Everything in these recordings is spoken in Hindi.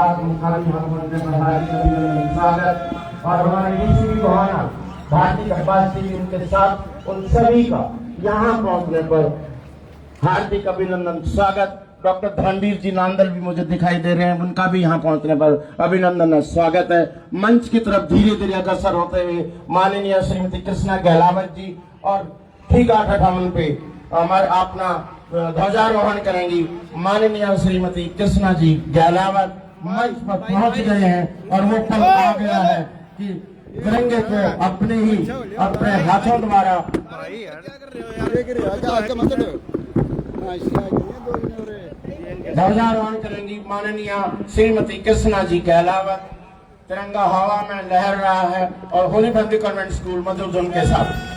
साथ उनका भी हम स्वागत, और हमारे डीसीपी गोहाना भारती कपासी उनके साथ उन सभी का यहाँ पहुंचने पर हार्दिक अभिनंदन स्वागत। डॉक्टर धर्मवीर जी नांदल भी मुझे दिखाई दे रहे हैं, उनका भी यहाँ पहुंचने पर अभिनंदन स्वागत है। मंच की तरफ धीरे धीरे अग्रसर होते हुए माननीय श्रीमती कृष्णा गहलावत जी और ठीक 8:58 पे हमारे अपना ध्वजारोहण करेंगी माननीय श्रीमती कृष्णा जी गहलावत मंच पर पहुंच गए हैं और वो पल आ गया है कि तिरंगे को अपने हाथों द्वारा ध्वजारोहण करेंगी माननीय श्रीमती कृष्णा जी गहलावत। तिरंगा हवा में लहर रहा है और होली बंदी कॉन्वेंट स्कूल मधुजन के साथ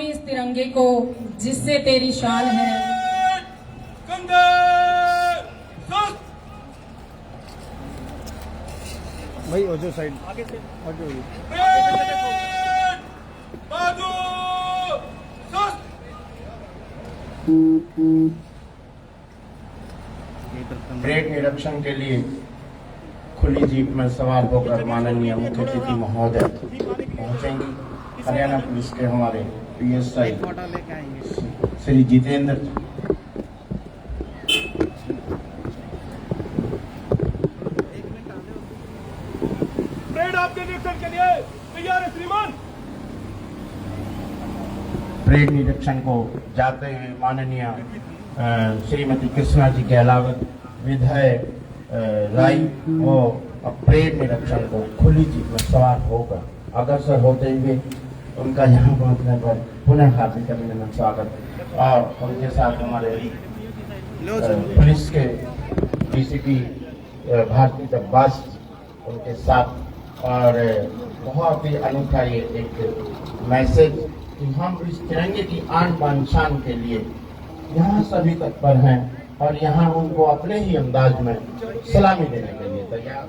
इस तिरंगे को जिससे तेरी शान है। भाई ओजो साइड आगे से आगे परेड निरीक्षण के लिए खुली जीप में सवार होकर माननीय मुख्य अतिथि महोदय पहुंचेंगी। हरियाणा पुलिस के हमारे पीएसआई श्री जितेंद्र परेड आपके निरीक्षण के लिए तैयार है श्रीमान। परेड निरीक्षण को जाते हुए माननीय श्रीमती कृष्णा जी गहलावत विधायक राय वो परेड निरीक्षण को खुली जीप में सवार होकर अग्रसर होते हुए उनका यहाँ पहुँचने पर पुनः हार्दिक अभिनंदन स्वागत। और उनके साथ हमारे पुलिस के डीसीपी भारती कपासी उनके साथ, और बहुत ही अनूठा ये एक मैसेज कि हम इस तिरंगे की आन बान शान के लिए यहाँ सभी तत्पर हैं और यहाँ उनको अपने ही अंदाज में सलामी देने के लिए तैयार।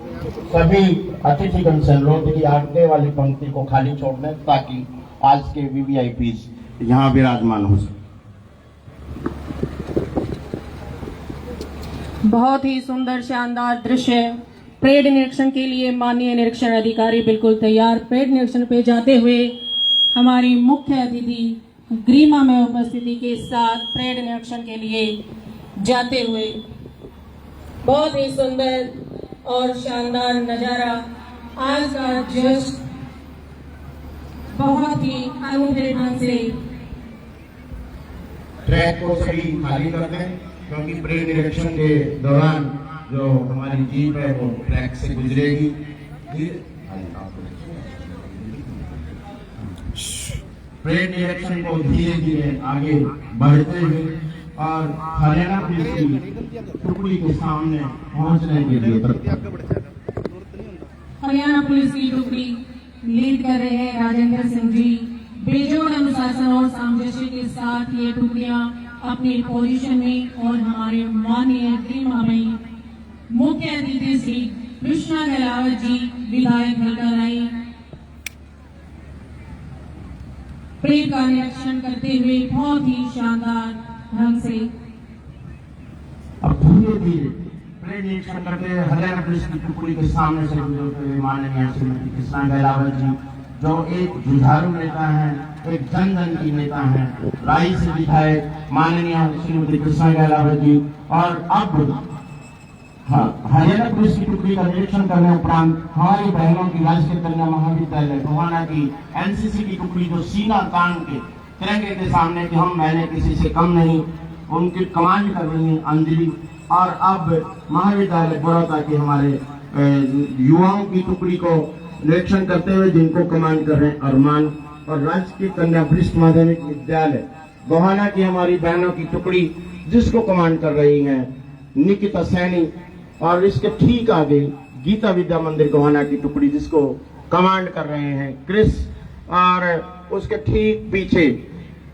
सभी अतिथिगण से अनुरोध की आगे वाली पंक्ति को खाली छोड़ दें ताकि आज के वीवीआईपीज यहाँ विराजमान हो सके। बहुत ही सुंदर शानदार दृश्य। परेड निरीक्षण के लिए माननीय निरीक्षण अधिकारी बिल्कुल तैयार। परेड निरीक्षण पे जाते हुए हमारी मुख्य अतिथि ग्रीमा में उपस्थिति के साथ परेड निरीक्षण के लिए जाते हुए बहुत ही सुंदर और शानदार नजारा। आज का जश्न बहुत ही अनूठे ढंग से ट्रैक को सभी खाली कर दें क्योंकि परेड निरीक्षण के दौरान जो हमारी जीप है वो ट्रैक से गुजरेगी। परेड निरीक्षण को धीरे धीरे आगे बढ़ते हुए और हरियाणा पुलिस की टुकड़ी के सामने पहुंचने के लिए हरियाणा पुलिस की टुकड़ी लीड कर रहे हैं राजेंद्र सिंह जी। बेजोड़ अनुशासन और सामंजस्य के साथ ये टुकड़ियां अपनी पोजीशन में और हमारे माननीय ग्रीमा में मुख्य अतिथि श्री कृष्णा गहलावत जी विधायक हल्का राय परेड का निरीक्षण करते हुए बहुत ही शानदार ढंग से अब धीरे धीरे परेड निरीक्षण करते हुए हरियाणा पुलिस की टुकड़ी के सामने से गुजरते हुए माननीय श्रीमती कृष्णा गहलावत जी जो एक जुझारू नेता है, एक जन जन की नेता है, राई से विधायक माननीय श्रीमती कृष्णा गहलावत जी। और अब हाँ, हरियाणा पुलिस की टुकड़ी का निरीक्षण करने उपरांत हमारी बहनों की राजकीय कन्या महाविद्यालय गोहाना की एनसीसी की टुकड़ी जो सीना तान के तिरंगे के सामने कि हम मैंने किसी से कम नहीं, उनकी कमांड कर रही है अंजलि। और अब महाविद्यालय बड़ौदा के हमारे युवाओं की टुकड़ी को निरीक्षण करते हुए जिनको कमांड कर रहे हैं अरमान, और राजकीय कन्या वरिष्ठ माध्यमिक विद्यालय गोहाना की हमारी बहनों की टुकड़ी जिसको कमांड कर रही है निकिता सैनी, और इसके ठीक आगे गीता विद्या मंदिर गोहाना की टुकड़ी जिसको कमांड कर रहे हैं क्रिस, और उसके ठीक पीछे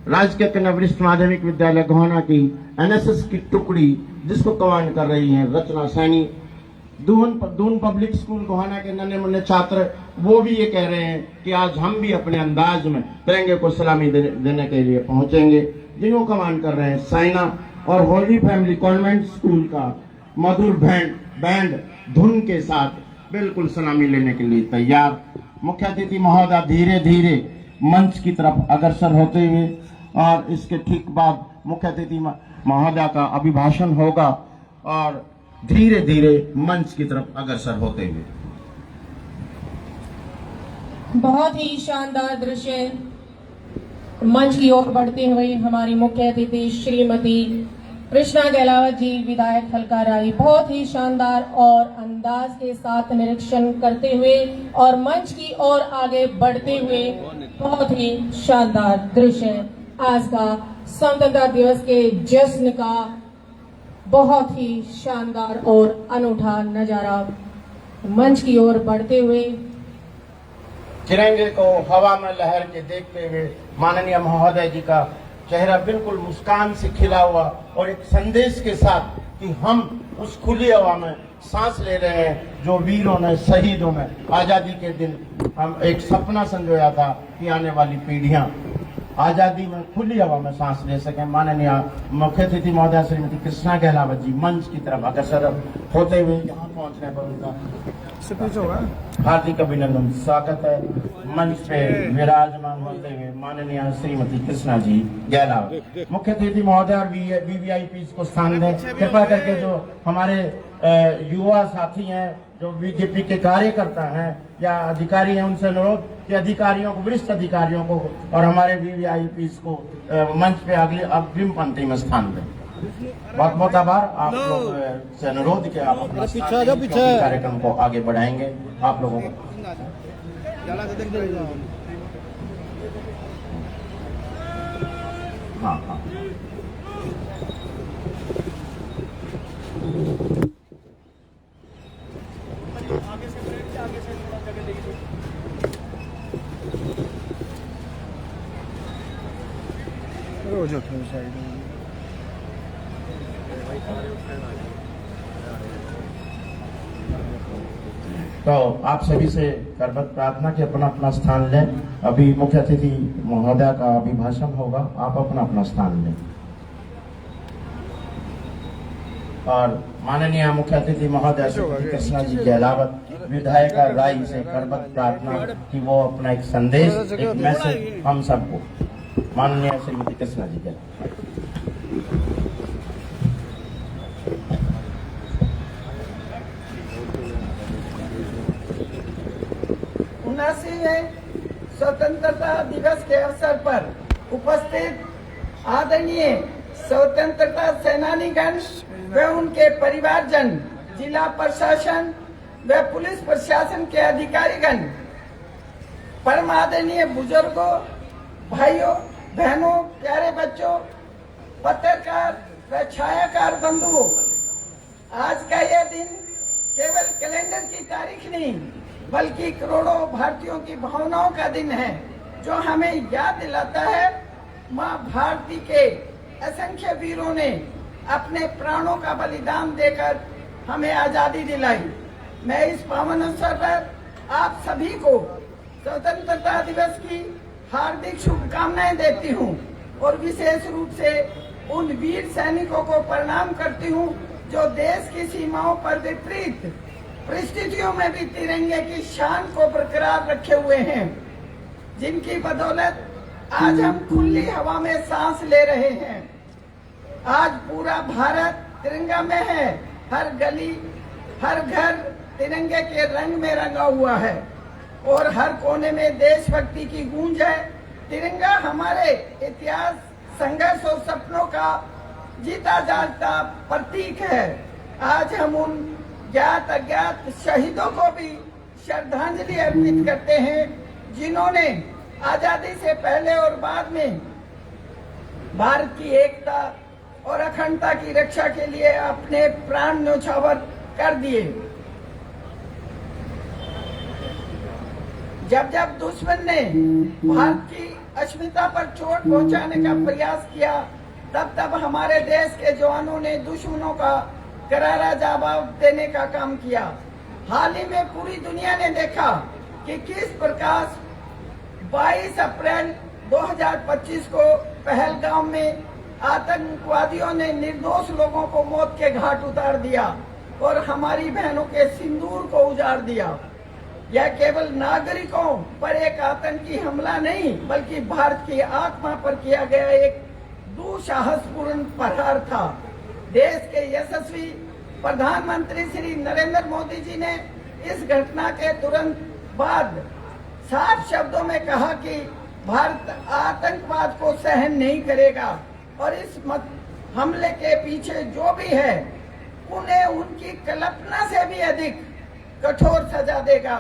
राजकीय कन्या वरिष्ठ माध्यमिक विद्यालय गोहाना की एनएसएस की टुकड़ी जिसको कमांड कर रही है रचना सैनी। दून पब्लिक स्कूल गोहाना के नन्हे मुन्ने छात्र वो भी ये कह रहे हैं कि आज हम भी अपने अंदाज में तिरंगे को सलामी देने के लिए पहुंचेंगे, जिनको कमांड कर रहे हैं साइना। और होली फैमिली कॉन्वेंट स्कूल का मधुर बैंड धुन के साथ बिल्कुल सलामी लेने के लिए तैयार। मुख्य अतिथि महोदय धीरे धीरे मंच की तरफ अग्रसर होते हुए, और इसके ठीक बाद मुख्य अतिथि महोदय का अभिभाषण होगा और धीरे धीरे मंच की तरफ अग्रसर होते हुए। बहुत ही शानदार दृश्य मंच की ओर बढ़ते हुए हमारी मुख्य अतिथि श्रीमती कृष्णा गहलावत जी विधायक हल्का राई बहुत ही शानदार और अंदाज के साथ निरीक्षण करते हुए और मंच की ओर आगे बढ़ते हुए बहुत ही शानदार दृश्य आज का स्वतंत्रता दिवस के जश्न का बहुत ही शानदार और अनूठा नजारा मंच की ओर बढ़ते हुए तिरंगे को हवा में लहर के देखते हुए माननीय महोदय जी का चेहरा बिल्कुल मुस्कान से खिला हुआ और एक संदेश के साथ कि हम उस खुली हवा में सांस ले रहे हैं जो वीरों ने शहीदों ने आजादी के दिन हम एक सपना संजोया था कि आने वाली पीढ़ियां आजादी में खुली हवा में सांस ले सकें। माननीय मुख्य अतिथि महोदय श्रीमती कृष्णा गहलावत जी मंच की तरफ अग्रसर होते हुए यहाँ पहुंचने पर उनका हार्दिक अभिनंदन स्वागत है। मंच पे विराजमान होते हुए माननीय श्रीमती कृष्णा जी गहलावत। मुख्य अतिथि महोदय और वीवीआईपी को स्थान दें कृपा करके। जो हमारे युवा साथी हैं जो बीजेपी के कार्यकर्ता हैं या अधिकारी हैं उनसे अनुरोध कि अधिकारियों को वरिष्ठ अधिकारियों को और हमारे वीवीआईपी को मंच पे अगले अग्रिम पंक्ति में स्थान दें। बहुत बहुत आभार। आप लोग से अनुरोध कि आप अपना कार्यक्रम को आगे बढ़ाएंगे। आप लोगों को हाँ तो आप सभी से करबद्ध प्रार्थना कि अपना अपना स्थान लें। अभी मुख्य अतिथि महोदय का अभिभाषण होगा, आप अपना अपना स्थान लें। और माननीय मुख्य अतिथि महोदय श्री कृष्णा जी गहलावत विधायक राय से करबद्ध प्रार्थना कि वो अपना एक संदेश एक मैसेज हम सबको। माननीय श्रीमती कृष्णा जी गहलावत। स्वतंत्रता दिवस के अवसर पर उपस्थित आदरणीय स्वतंत्रता सेनानीगण व उनके परिवारजन, जिला प्रशासन व पुलिस प्रशासन के अधिकारीगण, परम आदरणीय बुजुर्गों, भाइयों बहनों, प्यारे बच्चों, पत्रकार व छायाकार बंधुओं, आज का यह दिन केवल कैलेंडर की तारीख नहीं बल्कि करोड़ों भारतीयों की भावनाओं का दिन है, जो हमें याद दिलाता है मां भारती के असंख्य वीरों ने अपने प्राणों का बलिदान देकर हमें आजादी दिलाई। मैं इस पावन अवसर पर आप सभी को स्वतंत्रता दिवस की हार्दिक शुभकामनाएं देती हूं और विशेष रूप से उन वीर सैनिकों को प्रणाम करती हूं जो देश की सीमाओं पर विपरीत परिस्थितियों में भी तिरंगे की शान को बरकरार रखे हुए हैं, जिनकी बदौलत आज हम खुली हवा में सांस ले रहे हैं। आज पूरा भारत तिरंगा में है। हर गली, हर घर तिरंगे के रंग में रंगा हुआ है और हर कोने में देशभक्ति की गूंज है। तिरंगा हमारे इतिहास, संघर्ष और सपनों का जीता जागता प्रतीक है। आज हम उन ज्ञात अज्ञात शहीदों को भी श्रद्धांजलि अर्पित करते हैं, जिन्होंने आजादी से पहले और बाद में भारत की एकता और अखंडता की रक्षा के लिए अपने प्राण न्यौछावर कर दिए। जब जब दुश्मन ने भारत की अस्मिता पर चोट पहुंचाने का प्रयास किया, तब तब हमारे देश के जवानों ने दुश्मनों का करारा जवाब देने का काम किया। हाल ही में पूरी दुनिया ने देखा कि किस प्रकार 22 अप्रैल 2025 को पहलगाम में आतंकवादियों ने निर्दोष लोगों को मौत के घाट उतार दिया और हमारी बहनों के सिंदूर को उजाड़ दिया। यह केवल नागरिकों पर एक आतंकी हमला नहीं, बल्कि भारत की आत्मा पर किया गया एक दुस्साहसपूर्ण प्रहार था। देश के यशस्वी प्रधानमंत्री श्री नरेंद्र मोदी जी ने इस घटना के तुरंत बाद साफ शब्दों में कहा कि भारत आतंकवाद को सहन नहीं करेगा और इस हमले के पीछे जो भी है उन्हें उनकी कल्पना से भी अधिक कठोर सजा देगा।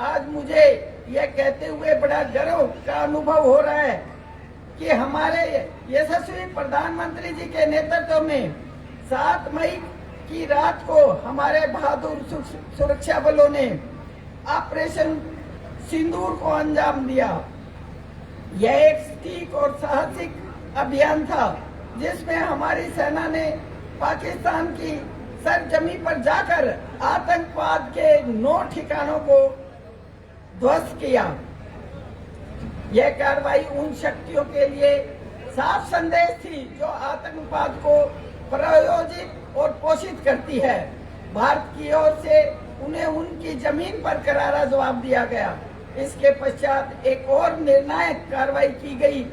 आज मुझे यह कहते हुए बड़ा गर्व का अनुभव हो रहा है कि हमारे यशस्वी प्रधानमंत्री जी के नेतृत्व में 7 मई की रात को हमारे बहादुर सुरक्षा बलों ने ऑपरेशन सिंदूर को अंजाम दिया। यह एक सटीक और साहसिक अभियान था, जिसमें हमारी सेना ने पाकिस्तान की सरजमी पर जाकर आतंकवाद के 9 ठिकानों को ध्वस्त किया। यह कार्रवाई उन शक्तियों के लिए साफ संदेश थी जो आतंकवाद को प्रायोजित और पोषित करती है। भारत की ओर से उन्हें उनकी जमीन पर करारा जवाब दिया गया। इसके पश्चात एक और निर्णायक कार्रवाई की गई।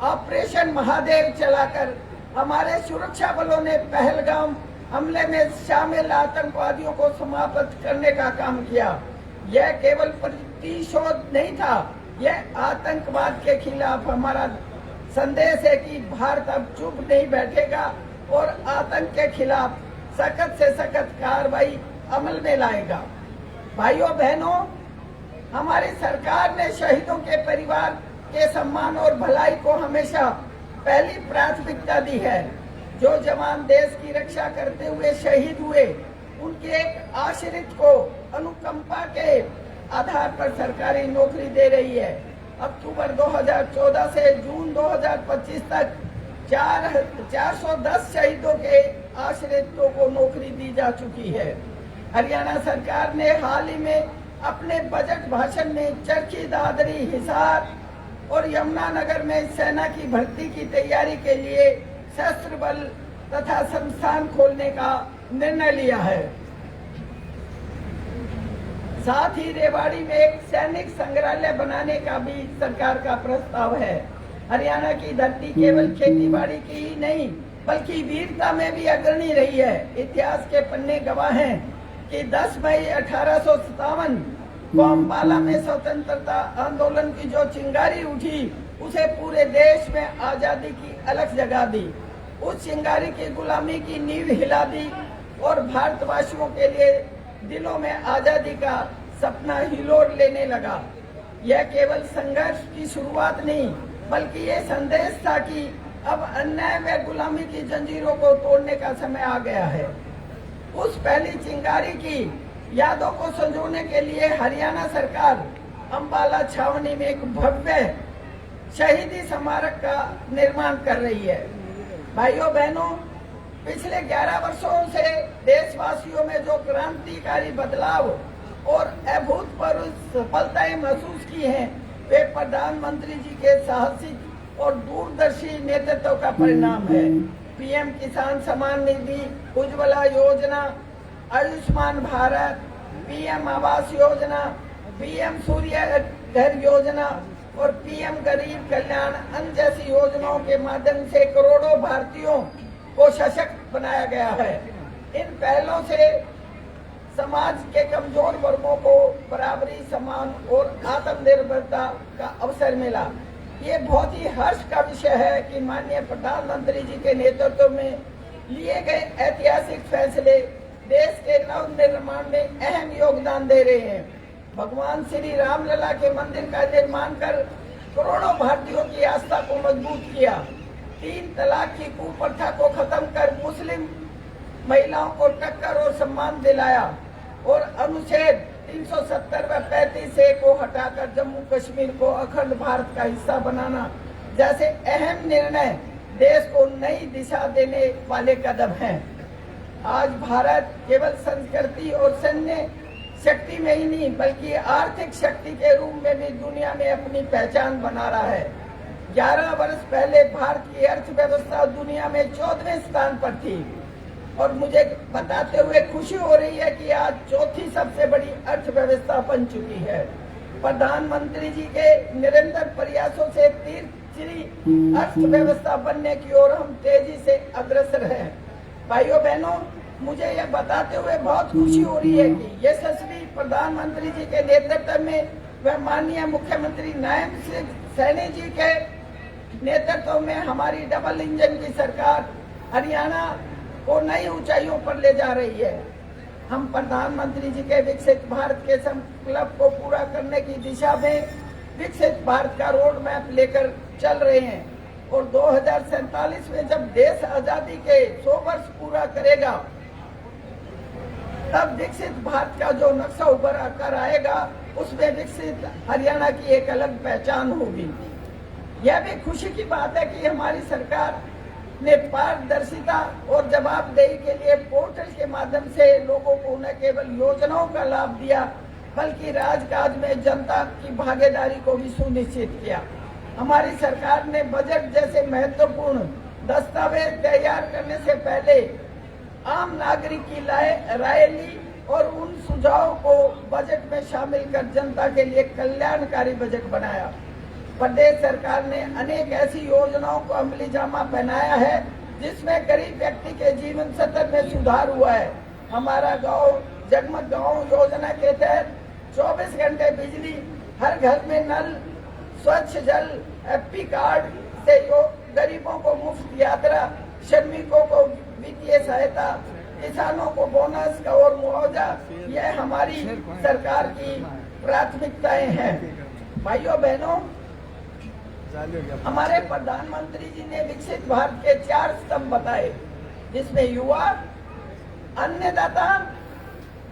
ऑपरेशन महादेव चलाकर हमारे सुरक्षा बलों ने पहलगाम हमले में शामिल आतंकवादियों को समाप्त करने का काम किया। यह केवल प्रतिशोध नहीं था, यह आतंकवाद के खिलाफ हमारा संदेश है कि भारत अब चुप नहीं बैठेगा और आतंक के खिलाफ सख्त से सख्त कार्रवाई अमल में लाएगा। भाइयों बहनों, हमारी सरकार ने शहीदों के परिवार के सम्मान और भलाई को हमेशा पहली प्राथमिकता दी है। जो जवान देश की रक्षा करते हुए शहीद हुए, उनके एक आश्रित को अनुकंपा के आधार पर सरकारी नौकरी दे रही है। अक्टूबर 2014 से जून 2025 तक 410 शहीदों के आश्रितों को नौकरी दी जा चुकी है। हरियाणा सरकार ने हाल ही में अपने बजट भाषण में चरखी दादरी, हिसार और यमुनानगर में सेना की भर्ती की तैयारी के लिए सशस्त्र बल तथा संस्थान खोलने का निर्णय लिया है। साथ ही रेवाड़ी में एक सैनिक संग्रहालय बनाने का भी सरकार का प्रस्ताव है। हरियाणा की धरती केवल खेतीबाड़ी की ही नहीं, बल्कि वीरता में भी अग्रणी रही है। इतिहास के पन्ने गवाह हैं कि 10 मई 1857 को अम्बाला में स्वतंत्रता आंदोलन की जो चिंगारी उठी, उसे पूरे देश में आजादी की अलख जगा दी। उस चिंगारी की गुलामी की नींव हिला दी और भारतवासियों के लिए दिलों में आजादी का सपना हिलोर लेने लगा। यह केवल संघर्ष की शुरुआत नहीं, बल्कि ये संदेश था कि अब अन्याय व गुलामी की जंजीरों को तोड़ने का समय आ गया है। उस पहली चिंगारी की यादों को संजोने के लिए हरियाणा सरकार अम्बाला छावनी में एक भव्य शहीदी स्मारक का निर्माण कर रही है। भाइयों बहनों, पिछले 11 वर्षों से देशवासियों में जो क्रांतिकारी बदलाव और अभूतपूर्व सफलताएं महसूस की हैं, वे प्रधानमंत्री जी के साहसिक और दूरदर्शी नेतृत्व का परिणाम है। पीएम किसान सम्मान निधि, उज्ज्वला योजना, आयुष्मान भारत, पीएम आवास योजना, पीएम सूर्य घर योजना और पीएम गरीब कल्याण अन्न जैसी योजनाओं के माध्यम से करोड़ों भारतीयों को सशक्त बनाया गया है। इन पहलों से समाज के कमजोर वर्गों को बराबरी, सम्मान और आत्मनिर्भरता का अवसर मिला। ये बहुत ही हर्ष का विषय है कि माननीय प्रधानमंत्री जी के नेतृत्व में लिए गए ऐतिहासिक फैसले देश के नव निर्माण में अहम योगदान दे रहे हैं। भगवान श्री रामलला के मंदिर का निर्माण कर करोड़ों भारतीयों की आस्था को मजबूत किया। 3 तलाक की कुप्रथा को खत्म कर मुस्लिम महिलाओं को टक्कर और सम्मान दिलाया और अनुच्छेद 370 व 35A को हटाकर जम्मू कश्मीर को अखंड भारत का हिस्सा बनाना जैसे अहम निर्णय देश को नई दिशा देने वाले कदम हैं। आज भारत केवल संस्कृति और सैन्य शक्ति में ही नहीं बल्कि आर्थिक शक्ति के रूप में भी दुनिया में अपनी पहचान बना रहा है। 11 वर्ष पहले भारत की अर्थव्यवस्था दुनिया में 14वें स्थान पर थी और मुझे बताते हुए खुशी हो रही है कि आज 4थी सबसे बड़ी अर्थव्यवस्था बन चुकी है। प्रधानमंत्री जी के निरंतर प्रयासों से तीसरी अर्थव्यवस्था बनने की ओर हम तेजी से अग्रसर हैं। भाइयों बहनों, मुझे यह बताते हुए बहुत खुशी हो रही है कि यशस्वी प्रधानमंत्री जी के नेतृत्व में व माननीय मुख्यमंत्री नायब सिंह सैनी जी के नेतृत्व में हमारी डबल इंजन की सरकार हरियाणा को नई ऊंचाइयों पर ले जा रही है। हम प्रधानमंत्री जी के विकसित भारत के संकल्प को पूरा करने की दिशा में विकसित भारत का रोड मैप लेकर चल रहे हैं और 2047 में जब देश आजादी के 100 वर्ष पूरा करेगा तब विकसित भारत का जो नक्शा उभर कर आएगा उसमें विकसित हरियाणा की एक अलग पहचान होगी। यह भी खुशी की बात है कि हमारी सरकार ने पारदर्शिता और जवाबदेही के लिए पोर्टल के माध्यम से लोगों को न केवल योजनाओं का लाभ दिया बल्कि राजकाज में जनता की भागीदारी को भी सुनिश्चित किया। हमारी सरकार ने बजट जैसे महत्वपूर्ण दस्तावेज तैयार करने से पहले आम नागरिक की राय ली और उन सुझावों को बजट में शामिल कर जनता के लिए कल्याणकारी बजट बनाया। प्रदेश सरकार ने अनेक ऐसी योजनाओं को अमली जामा पहनाया है जिसमें गरीब व्यक्ति के जीवन स्तर में सुधार हुआ है। हमारा गांव जगमग गांव योजना के तहत 24 घंटे बिजली, हर घर में नल, स्वच्छ जल, एपी कार्ड से गरीबों को मुफ्त यात्रा, श्रमिकों को वित्तीय सहायता, किसानों को बोनस और मुआवजा, यह हमारी सरकार की प्राथमिकताएं हैं। भाइयों बहनों, हमारे प्रधानमंत्री जी ने विकसित भारत के 4 स्तंभ बताए जिसमें युवा, अन्नदाता,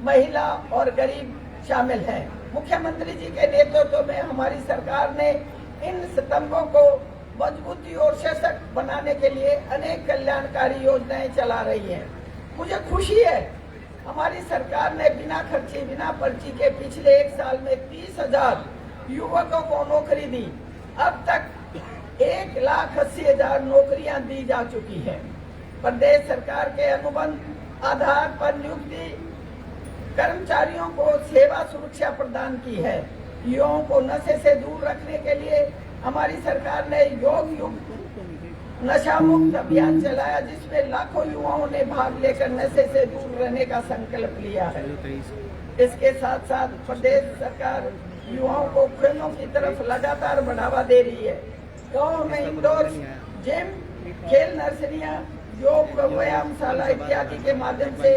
महिला और गरीब शामिल हैं। मुख्यमंत्री जी के नेतृत्व में हमारी सरकार ने इन स्तंभों को मजबूती और सशक्त बनाने के लिए अनेक कल्याणकारी योजनाएं चला रही हैं। मुझे खुशी है हमारी सरकार ने बिना खर्चे बिना पर्ची के पिछले 1 साल में 30,000 युवकों को नौकरी दी। अब तक 1,80,000 नौकरियां दी जा चुकी हैं। प्रदेश सरकार के अनुबंध आधार पर नियुक्ति कर्मचारियों को सेवा सुरक्षा प्रदान की है। युवाओं को नशे से दूर रखने के लिए हमारी सरकार ने योग युक्त नशा मुक्त अभियान चलाया जिसमें लाखों युवाओं ने भाग लेकर नशे से दूर रहने का संकल्प लिया है। इसके साथ साथ प्रदेश सरकार युवाओं को खेलों की तरफ लगातार बढ़ावा दे रही है। गाँव में इंडोर जिम, खेल नर्सरियां, योग व्यायामशाला इत्यादि के माध्यम से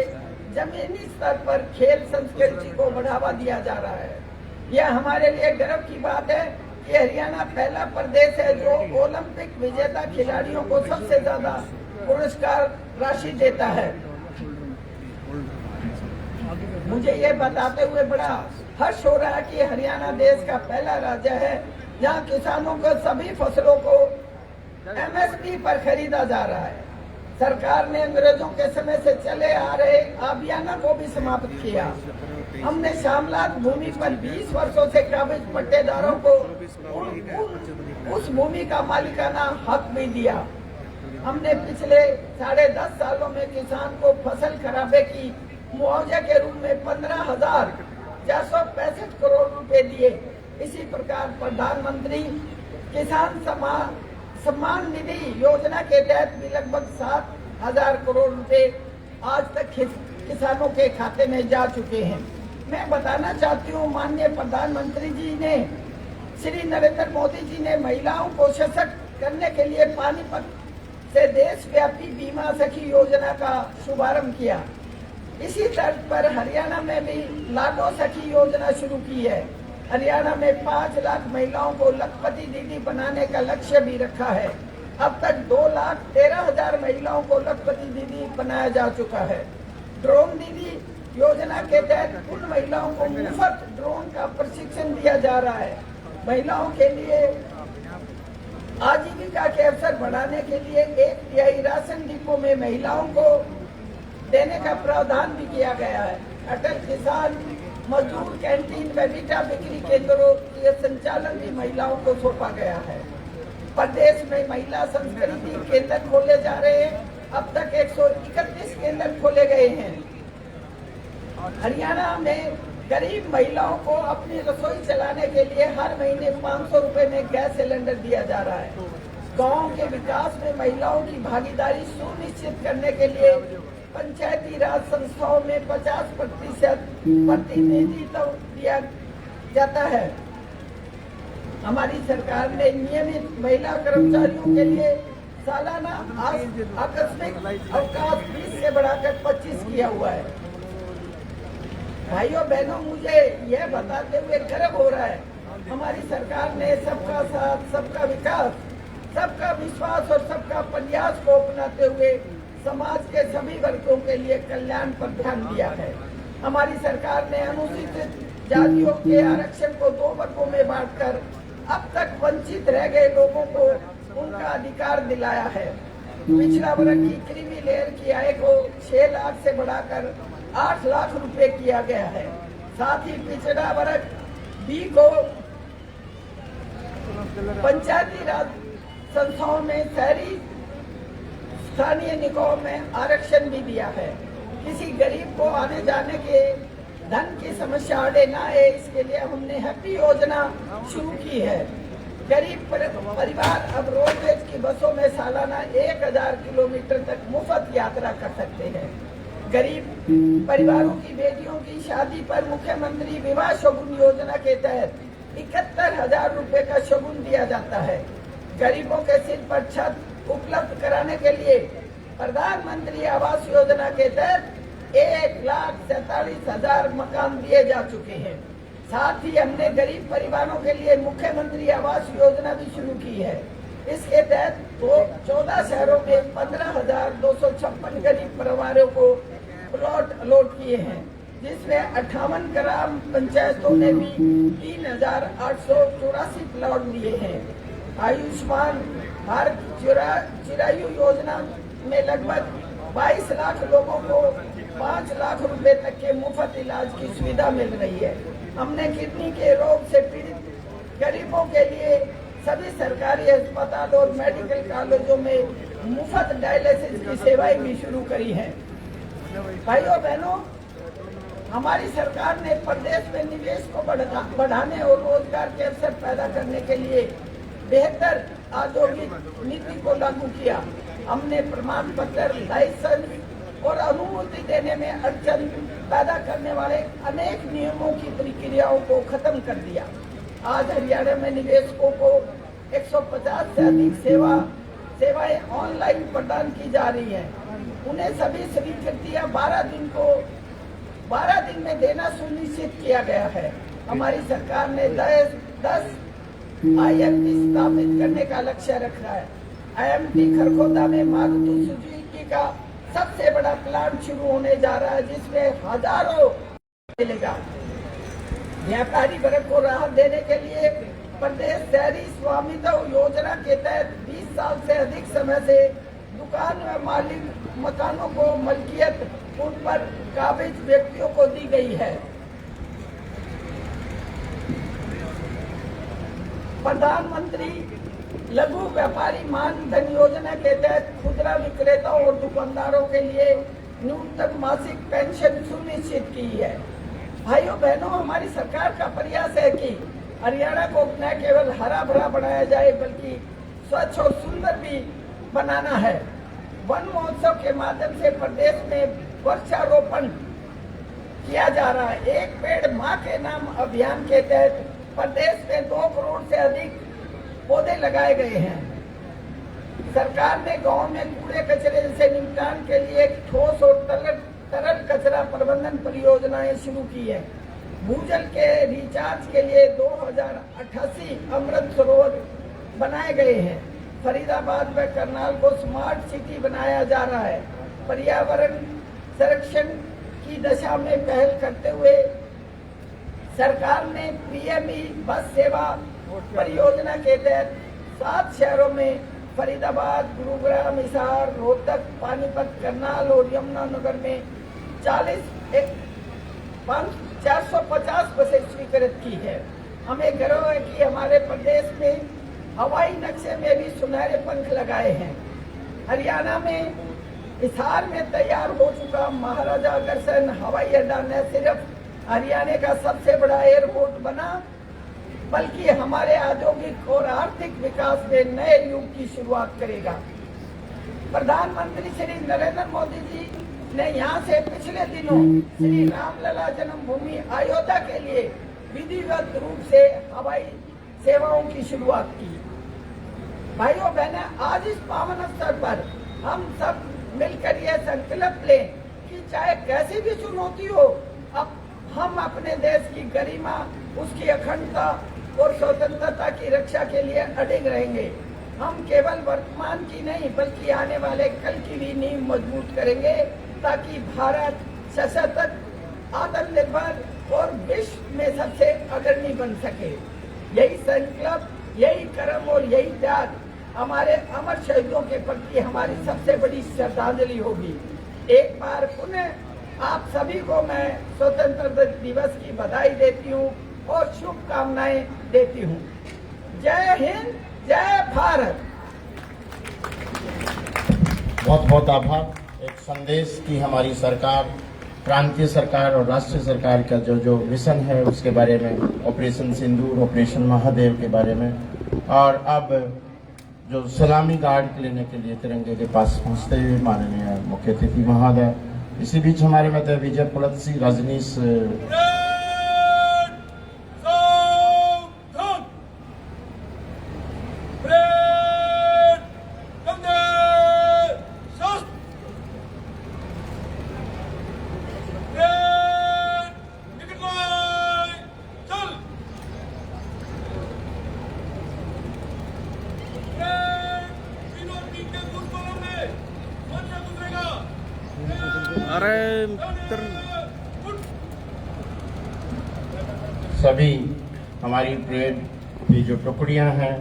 जमीनी स्तर पर खेल संस्कृति को बढ़ावा दिया जा रहा है। यह हमारे लिए गर्व की बात है कि हरियाणा पहला प्रदेश है जो ओलंपिक विजेता खिलाड़ियों को सबसे ज्यादा पुरस्कार राशि देता है। मुझे ये बताते हुए बड़ा हर्ष हो रहा है कि हरियाणा देश का पहला राज्य है जहां किसानों को सभी फसलों को MSP पर खरीदा जा रहा है। सरकार ने अंग्रेजों के समय से चले आ रहे अभियान को भी समाप्त किया। हमने शामलात भूमि पर 20 वर्षों से काबिज पट्टेदारों को उस भूमि का मालिकाना हक भी दिया। हमने पिछले 10.5 सालों में किसान को फसल खराबे की मुआवजा के रूप में 15,465 करोड़ रुपए दिए। इसी प्रकार प्रधानमंत्री किसान सम्मान निधि योजना के तहत भी लगभग 7,000 करोड़ रुपए आज तक किसानों के खाते में जा चुके हैं। मैं बताना चाहती हूँ, माननीय प्रधानमंत्री जी ने, श्री नरेंद्र मोदी जी ने महिलाओं को सशक्त करने के लिए पानीपत से देशव्यापी बीमा सखी योजना का शुभारंभ किया। इसी तर्ज पर हरियाणा में भी लाडो सखी योजना शुरू की है। हरियाणा में 5 लाख महिलाओं को लखपति दीदी बनाने का लक्ष्य भी रखा है। अब तक 2,13,000 महिलाओं को लखपति दीदी बनाया जा चुका है। ड्रोन दीदी योजना के तहत उन महिलाओं को मुफ्त ड्रोन का प्रशिक्षण दिया जा रहा है। महिलाओं के लिए आजीविका के अवसर बढ़ाने के लिए 1/3 राशन डिपो में महिलाओं को देने का प्रावधान भी किया गया है। अटल किसान मजदूर कैंटीन व मीठा बिक्री केंद्रों के संचालन भी महिलाओं को सौंपा गया है। प्रदेश में महिला संस्कृति केंद्र खोले जा रहे हैं। अब तक 131 केंद्र खोले गए हैं। हरियाणा में गरीब महिलाओं को अपनी रसोई चलाने के लिए हर महीने 500 रुपए में गैस सिलेंडर दिया जा रहा है। गांव के विकास में महिलाओं की भागीदारी सुनिश्चित करने के लिए पंचायती राज संस्थाओं में 50% प्रतिनिधित्व दिया जाता है। हमारी सरकार ने नियमित महिला कर्मचारियों के लिए सालाना आकस्मिक अवकाश 20 से बढ़ाकर 25 किया हुआ है। भाइयों बहनों, मुझे यह बताते हुए गर्व हो रहा है, हमारी सरकार ने सबका साथ, सबका विकास, सबका विश्वास और सबका प्रयास को अपनाते हुए समाज के सभी वर्गों के लिए कल्याण पर ध्यान दिया है। हमारी सरकार ने अनुसूचित जातियों के आरक्षण को 2 वर्गों में बांटकर अब तक वंचित रह गए लोगों को उनका अधिकार दिलाया है। पिछड़ा वर्ग की क्रीमी लेयर की आय को 6 लाख से बढ़ाकर 8 लाख रुपए किया गया है। साथ ही पिछड़ा वर्ग बी को पंचायती राज संस्थाओं में, शहरी स्थानीय निकायों में आरक्षण भी दिया है। किसी गरीब को आने जाने के धन की समस्या अड़े ना आए, इसके लिए हमने हैप्पी योजना शुरू की है। गरीब परिवार अब रोडवेज की बसों में सालाना 1000 किलोमीटर तक मुफ्त यात्रा कर सकते हैं। गरीब परिवारों की बेटियों की शादी पर मुख्यमंत्री विवाह शगुन योजना के तहत 71,000 रुपए का शगुन दिया जाता है। गरीबों के सिर पर छत उपलब्ध कराने के लिए प्रधानमंत्री आवास योजना के तहत 1,47,000 मकान दिए जा चुके हैं। साथ ही हमने गरीब परिवारों के लिए मुख्यमंत्री आवास योजना भी शुरू की है। इसके तहत 14 शहरों में 15,256 गरीब परिवारों को प्लॉट अलॉट किए हैं, जिसमें 58 ग्राम पंचायतों ने भी 3,884 प्लॉट दिए हैं। आयुष्मान भारत चिरायु योजना में लगभग 22 लाख लोगों को 5 लाख रुपए तक के मुफ्त इलाज की सुविधा मिल रही है। हमने किडनी के रोग से पीड़ित गरीबों के लिए सभी सरकारी अस्पताल और मेडिकल कॉलेजों में मुफ्त डायलिसिस की सेवाएं भी शुरू करी हैं। भाइयों बहनों, हमारी सरकार ने प्रदेश में निवेश को बढ़ाने और रोजगार के अवसर पैदा करने के लिए बेहतर औद्योगिक नीति को लागू किया। हमने प्रमाण पत्र, लाइसेंस और अनुमति देने में अड़चन पैदा करने वाले अनेक नियमों की प्रक्रियाओं को खत्म कर दिया। आज हरियाणा में निवेशकों को 150 से अधिक सेवाएं ऑनलाइन प्रदान की जा रही हैं। उन्हें सभी स्वीकृतियां 12 दिन में देना सुनिश्चित किया गया है। हमारी सरकार ने 10 IMT स्थापित करने का लक्ष्य रखा है। IMT खरखोदा में मारुति सुजुकी का सबसे बड़ा प्लांट शुरू होने जा रहा है, जिसमें हजारों मिलेगा। व्यापारी वर्ग को राहत देने के लिए प्रदेश शहरी स्वामित्व योजना के तहत 20 साल से अधिक समय से दुकान व मालिक मकानों को मलकियत उन पर काबिज व्यक्तियों को दी गई है। प्रधानमंत्री लघु व्यापारी मानधन योजना के तहत खुदरा विक्रेताओं और दुकानदारों के लिए न्यूनतम मासिक पेंशन सुनिश्चित की है। भाइयों बहनों, हमारी सरकार का प्रयास है कि हरियाणा को न केवल हरा भरा बनाया जाए, बल्कि स्वच्छ और सुंदर भी बनाना है। वन महोत्सव के माध्यम से प्रदेश में वृक्षारोपण किया जा रहा है। एक पेड़ माँ के नाम अभियान के तहत प्रदेश में 2 करोड़ से अधिक पौधे लगाए गए हैं। सरकार ने गांव में कूड़े कचरे से निपटान के लिए ठोस और तरल कचरा प्रबंधन परियोजनाएं शुरू की है। भूजल के रिचार्ज के लिए 2088 अमृत सरोवर बनाए गए हैं। फरीदाबाद व करनाल को स्मार्ट सिटी बनाया जा रहा है। पर्यावरण संरक्षण की दिशा में पहल करते हुए सरकार ने पीएमई बस सेवा परियोजना के तहत 7 शहरों में फरीदाबाद, गुरुग्राम, हिसार, रोहतक, पानीपत, करनाल और यमुनानगर में 450 बसें स्वीकृत की है। हमें गर्व है कि हमारे प्रदेश में हवाई नक्शे में भी सुनहरे पंख लगाए हैं। हरियाणा में हिसार में तैयार हो चुका महाराजा अग्रसेन हवाई अड्डा न सिर्फ हरियाणा का सबसे बड़ा एयरपोर्ट बना, बल्कि हमारे औद्योगिक और आर्थिक विकास में नए युग की शुरुआत करेगा। प्रधानमंत्री श्री नरेंद्र मोदी जी ने यहाँ से पिछले दिनों श्री रामलला जन्मभूमि अयोध्या के लिए विधिवत रूप से हवाई सेवाओं की शुरुआत की। भाइयों बहनें, आज इस पावन अवसर पर हम सब मिलकर यह संकल्प लें कि चाहे कैसी भी चुनौती हो, अब हम अपने देश की गरिमा, उसकी अखंडता और स्वतंत्रता की रक्षा के लिए अडिग रहेंगे। हम केवल वर्तमान की नहीं बल्कि आने वाले कल की भी नींव मजबूत करेंगे, ताकि भारत सशक्त, आत्मनिर्भर और विश्व में सबसे अग्रणी बन सके। यही संकल्प, यही कर्म और यही त्याग हमारे अमर शहीदों के प्रति हमारी सबसे बड़ी श्रद्धांजलि होगी। एक बार पुनः आप सभी को मैं स्वतंत्रता दिवस की बधाई देती हूँ और शुभकामनाएं देती हूँ। जय हिंद, जय भारत। बहुत बहुत आभार। एक संदेश की हमारी सरकार, प्रांतीय सरकार और राष्ट्रीय सरकार का जो मिशन है उसके बारे में, ऑपरेशन सिंदूर, ऑपरेशन महादेव के बारे में, और अब जो सलामी गार्ड लेने के लिए तिरंगे के पास पहुंचते हुए माननीय मुख्य अतिथि महोदय, इसी बीच हमारे मध्य विजय पुलत्सी, रजनीश सभी हमारी परेड की जो टुकड़ियां हैं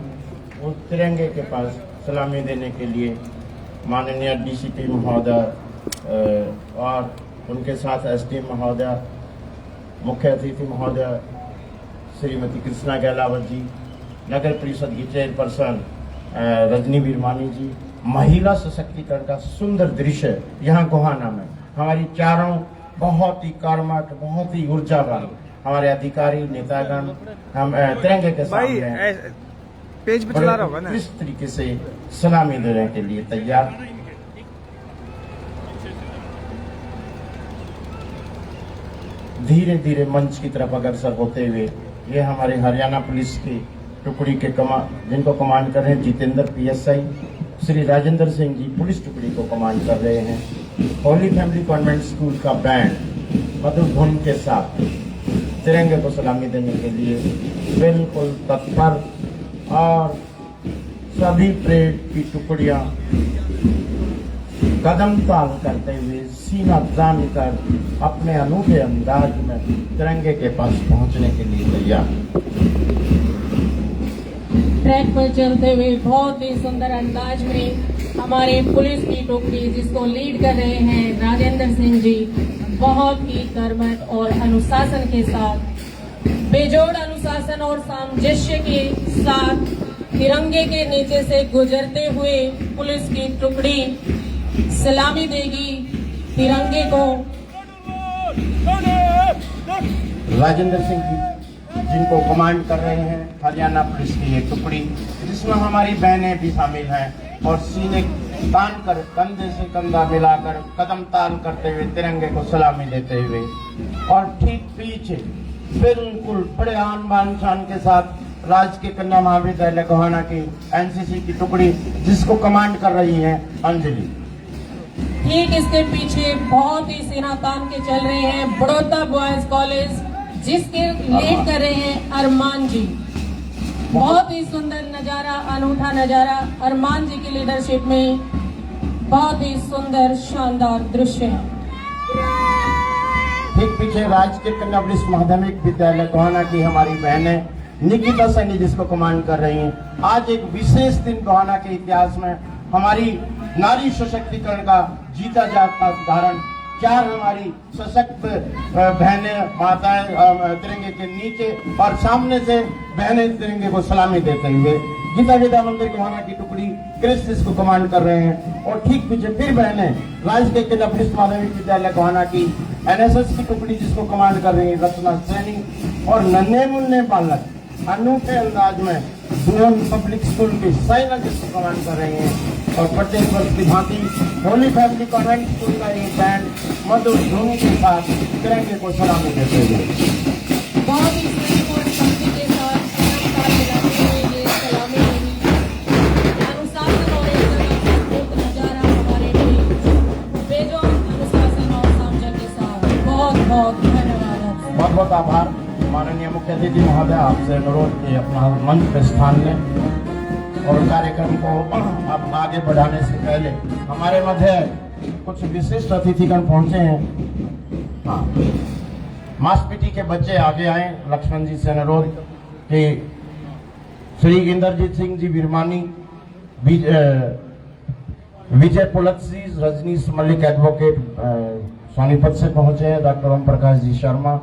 वो तिरंगे के पास सलामी देने के लिए माननीय डीसीपी महोदय और उनके साथ एसडीएम महोदय, मुख्य अतिथि महोदय श्रीमती कृष्णा गहलावत जी, नगर परिषद की चेयरपर्सन रजनी बीरमानी जी, महिला सशक्तिकरण का सुंदर दृश्य यहाँ गोहाना में हमारी चारों बहुत ही कर्मठ, बहुत ही ऊर्जावान हमारे अधिकारी नेतागण हम तिरंगे के सामने पेज पे चला रहा होगा ना, इस तरीके से सलामी देने के लिए तैयार। धीरे धीरे मंच की तरफ अग्रसर होते हुए ये हमारे हरियाणा पुलिस की टुकड़ी के जिनको कमांड कर रहे हैं जितेंद्र पीएसआई, श्री राजेंद्र सिंह जी पुलिस टुकड़ी को कमांड कर रहे हैं। होली फैमिली कॉन्वेंट स्कूल का बैंड मधुर धुन के साथ तिरंगे को सलामी देने के लिए बिल्कुल तत्पर, और सभी परेड की टुकड़ियां कदम ताल करते हुए सीना तान कर अपने अनूठे अंदाज में तिरंगे के पास पहुंचने के लिए तैयार। ट्रैक पर चलते हुए बहुत ही सुंदर अंदाज में हमारे पुलिस की टुकड़ी जिसको लीड कर रहे हैं राजेंद्र सिंह जी, बहुत ही कर्मठ और अनुशासन के साथ, बेजोड़ अनुशासन और सामंजस्य के साथ तिरंगे के नीचे से गुजरते हुए पुलिस की टुकड़ी सलामी देगी तिरंगे को। राजेंद्र सिंह जी जिनको कमांड कर रहे हैं हरियाणा पुलिस की ये टुकड़ी, जिसमें हमारी बहनें भी शामिल हैं और सीनियर तान कर कंधे से कंधा मिलाकर कदम ताल करते हुए तिरंगे को सलामी देते हुए, और ठीक पीछे बिल्कुल बड़े आन बान शान के साथ राजकीय कन्या महाविद्यालय गोहाना की एनसीसी की टुकड़ी जिसको कमांड कर रही है अंजलि। ठीक इसके पीछे बहुत ही सेना तान के चल रहे हैं बड़ौदा बॉयज कॉलेज, जिसके लीड कर रहे हैं अरमान जी। बहुत ही सुंदर नजारा, अनूठा नजारा, अरमान जी की लीडरशिप में बहुत ही सुंदर शानदार दृश्य है। ठीक पीछे राजकीय कन्या वरिष्ठ माध्यमिक विद्यालय गोहाना की हमारी बहनें निकिता सैनी जिसको कमांड कर रही हैं। आज एक विशेष दिन गोहाना के इतिहास में हमारी नारी सशक्तिकरण का जीता जागता उदाहरण, चार हमारी सशक्त बहनें माताएं तिरंगे के नीचे और सामने से बहनें तिरंगे को सलामी देते हुए, गीता विद्या मंदिर गोहाना की टुकड़ी क्रिस इसको कमांड कर रहे हैं, और ठीक पीछे फिर बहनें राजकीय कन्या वरिष्ठ माध्यमिक विद्यालय गोहाना की एनएसएस की टुकड़ी जिसको कमांड कर रही है रत्ना सैनी, और नन्हे मुन्ने बालक अनूठे अंदाज में दून पब्लिक स्कूल की साइना जिसको कमांड कर रही हैं, और प्रत्येक वर्ष की भांति होली फैमिली कॉन्वेंट स्कूल का ये बैंड मधुर धुन के साथ तिरंगे को सलामी देते हुए बहुत ही प्रेम और शक्ति के साथ कदम मिलाते हुए ये सलामी होगी। अनुशासन और एक नजारा हमारे बीच बेजोड़ अनुशासन और सामंजस्य के साथ बहुत बहुत धन्यवाद। बहुत बहुत आभार माननीय मुख्य अतिथि महोदय, आपसे अनुरोध कि अपना मंच पे स्थान लें, और कार्यक्रम को अब आगे बढ़ाने से पहले हमारे मध्य कुछ विशिष्ट अतिथिगण पहुंचे हैं। हाँ, मासपीटी के बच्चे आगे आए। लक्ष्मण जी से अनुरोध कि श्री इंद्रजीत सिंह जी बिरमानी, विजय पुलत्सी, रजनीश मल्लिक एडवोकेट सोनीपत से पहुंचे हैं। डॉक्टर ओम प्रकाश जी शर्मा,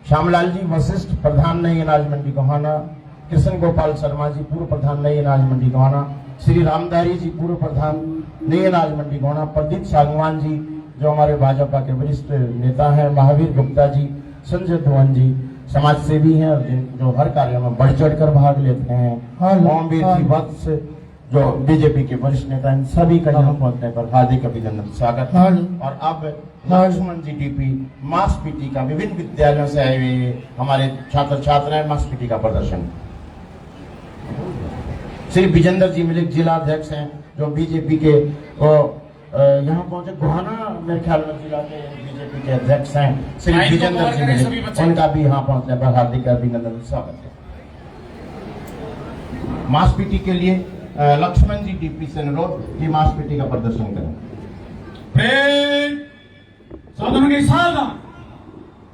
श्यामलाल जी वशिष्ठ प्रधान नई अनाज मंडी गोहाना, कृष्ण गोपाल शर्मा जी पूर्व प्रधान नई अनाज मंडी गोहाना, श्री रामधारी जी पूर्व प्रधान नई अनाज मंडी गोहाना, प्रदीप सांगवान जी जो हमारे भाजपा के वरिष्ठ नेता हैं, महावीर गुप्ता जी, संजय धवन जी समाज सेवी हैं जो हर कार्य में बढ़ चढ़ कर भाग लेते हैं, मोमवीर जी वत्स जो बीजेपी के वरिष्ठ नेता हैं, सभी का यहाँ पहुंचने पर हार्दिक अभिनंदन स्वागत। और अब लक्ष्मण जी डीपी मासपीटी का विभिन्न विद्यालयों से आए हुए हमारे छात्र छात्राएं मासपीटी का प्रदर्शन। श्री विजेंद्र जी मिलिक जिला अध्यक्ष हैं जो बीजेपी के यहाँ पहुंचे, गोहाना मेरे ख्याल में जिला के बीजेपी के अध्यक्ष हैं श्री विजेंद्र जी मिलिक, उनका भी यहाँ पहुंचने पर हार्दिक अभिनंदन स्वागत है। मासपीटी के लिए लक्ष्मण जी डीपी से अनुरोध कि मासपीटी का प्रदर्शन करें। साधन के सावधान,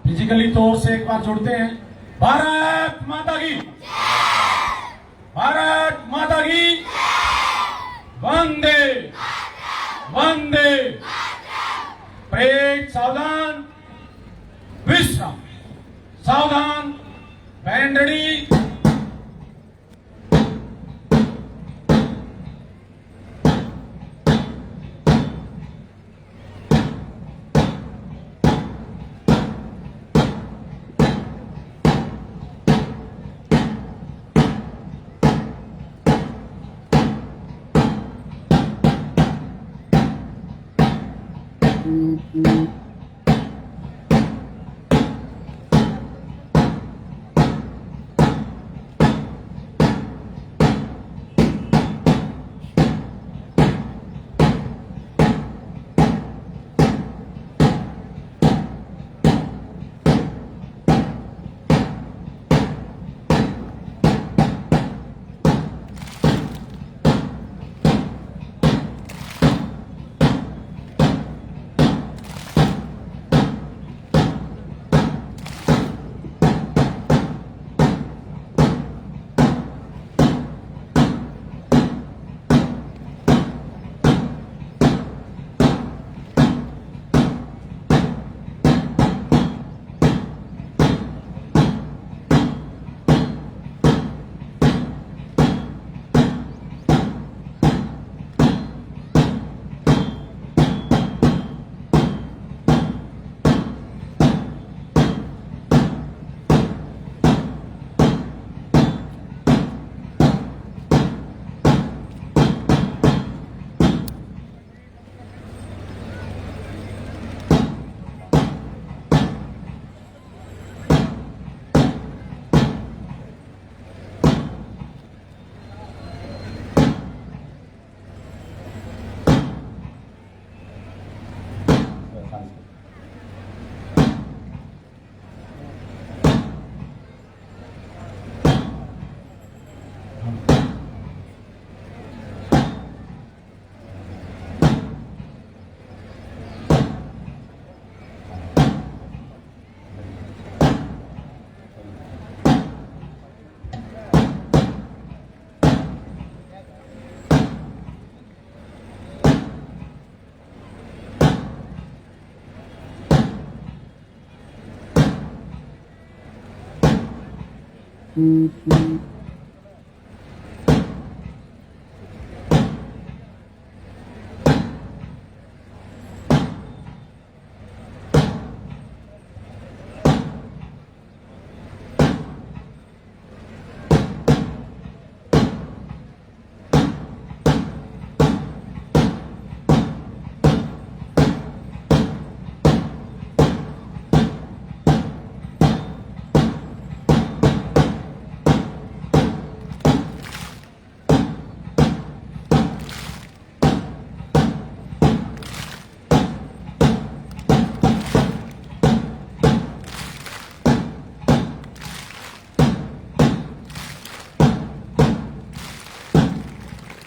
फिजिकली तौर से एक बार जोड़ते हैं। भारत माता की, भारत माता की, वंदे वंदे। परेड सावधान, विश्राम सावधान, बैंड रेडी।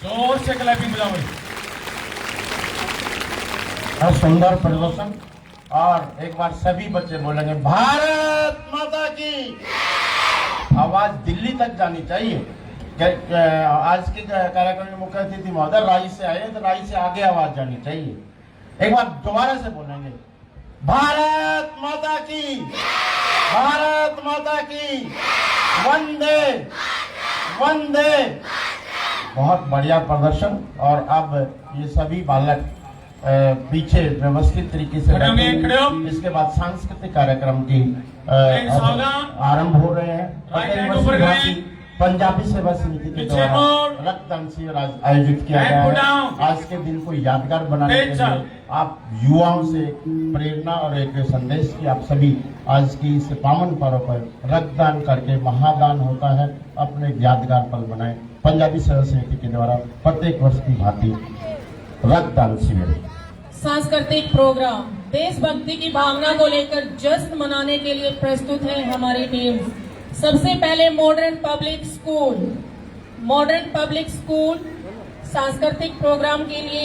जोर से क्लैपिंग बजाओ भाई। और सुंदर प्रदर्शन। और एक बार सभी बच्चे बोलेंगे भारत माता की। आवाज दिल्ली तक जानी चाहिए। आज के कार्यक्रम में मुख्य अतिथि महोदय राई से आए, तो राई से आगे आवाज जानी चाहिए। एक बार दोबारा से बोलेंगे भारत माता की, भारत माता की, वंदे वंदे। बहुत बढ़िया प्रदर्शन। और अब ये सभी बालक पीछे व्यवस्थित तरीके से बैठे हैं। इसके बाद सांस्कृतिक कार्यक्रम की आरंभ हो रहे हैं। पंजाबी सेवा समिति के द्वारा रक्तदान शिविर आयोजित किया गया है। आज के दिन को यादगार बनाने के लिए आप युवाओं से प्रेरणा और एक संदेश की आप सभी आज की इस पावन पर्व पर रक्तदान करके महादान होता है, अपने यादगार पल बनाएं। पंजाबी सेवा समिति के द्वारा प्रत्येक वर्ष की भांति रक्तदान शिविर। सांस्कृतिक प्रोग्राम देशभक्ति की भावना को लेकर जश्न मनाने के लिए प्रस्तुत है हमारी टीम। सबसे पहले मॉडर्न पब्लिक स्कूल सांस्कृतिक प्रोग्राम के लिए